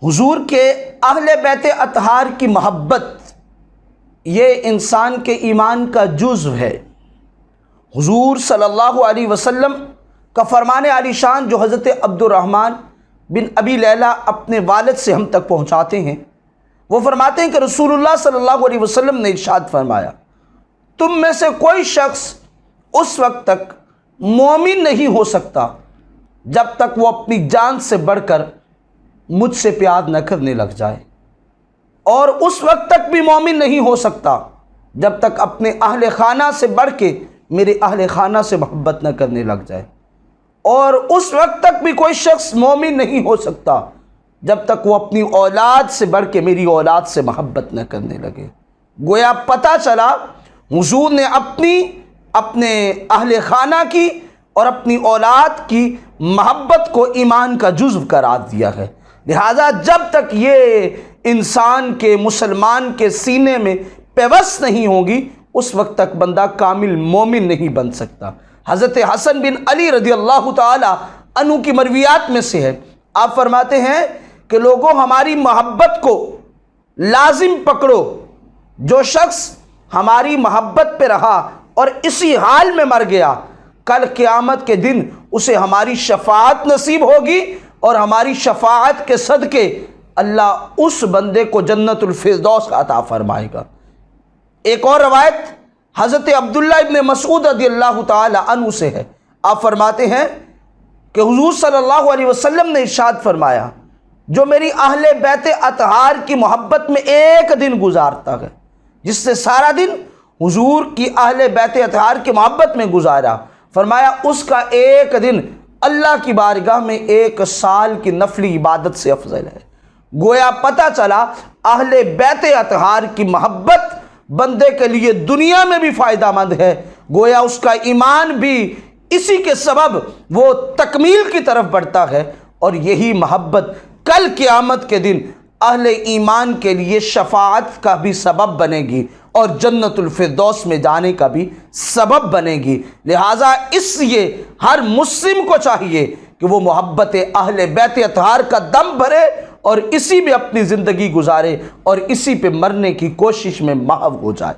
حضور کے اہل بیت اطہار کی محبت یہ انسان کے ایمان کا جزو ہے۔ حضور صلی اللہ علیہ وسلم کا فرمان عالی شان جو حضرت عبد الرحمن بن ابی لیلہ اپنے والد سے ہم تک پہنچاتے ہیں، وہ فرماتے ہیں کہ رسول اللہ صلی اللہ علیہ وسلم نے ارشاد فرمایا، تم میں سے کوئی شخص اس وقت تک مومن نہیں ہو سکتا جب تک وہ اپنی جان سے بڑھ کر مجھ سے پیار نہ کرنے لگ جائے، اور اس وقت تک بھی مومن نہیں ہو سکتا جب تک اپنے اہل خانہ سے بڑھ کے میرے اہل خانہ سے محبت نہ کرنے لگ جائے، اور اس وقت تک بھی کوئی شخص مومن نہیں ہو سکتا جب تک وہ اپنی اولاد سے بڑھ کے میری اولاد سے محبت نہ کرنے لگے۔ گویا پتہ چلا حضور نے اپنے اہل خانہ کی اور اپنی اولاد کی محبت کو ایمان کا جزو قرار دیا ہے۔ لہٰذا جب تک یہ انسان کے مسلمان کے سینے میں پیوست نہیں ہوگی، اس وقت تک بندہ کامل مومن نہیں بن سکتا۔ حضرت حسن بن علی رضی اللہ تعالی عنہ کی مرویات میں سے ہے، آپ فرماتے ہیں کہ لوگوں ہماری محبت کو لازم پکڑو، جو شخص ہماری محبت پہ رہا اور اسی حال میں مر گیا، کل قیامت کے دن اسے ہماری شفاعت نصیب ہوگی، اور ہماری شفاعت کے صدقے اللہ اس بندے کو جنت الفردوس عطا فرمائے گا۔ ایک اور روایت حضرت عبداللہ ابن مسعود رضی اللہ تعالی عنہ سے ہے، آپ فرماتے ہیں کہ حضور صلی اللہ علیہ وسلم نے ارشاد فرمایا، جو میری اہل بیت اطہار کی محبت میں ایک دن گزارتا ہے، جس نے سارا دن حضور کی اہل بیت اطہار کی محبت میں گزارا، فرمایا اس کا ایک دن اللہ کی بارگاہ میں ایک سال کی نفلی عبادت سے افضل ہے۔ گویا پتہ چلا اہل بیت اطہار کی محبت بندے کے لیے دنیا میں بھی فائدہ مند ہے، گویا اس کا ایمان بھی اسی کے سبب وہ تکمیل کی طرف بڑھتا ہے، اور یہی محبت کل قیامت کے دن اہل ایمان کے لیے شفاعت کا بھی سبب بنے گی اور جنت الفردوس میں جانے کا بھی سبب بنے گی۔ لہٰذا اس لیے ہر مسلم کو چاہیے کہ وہ محبت اہل بیت اطہار کا دم بھرے اور اسی میں اپنی زندگی گزارے اور اسی پہ مرنے کی کوشش میں محو ہو جائے۔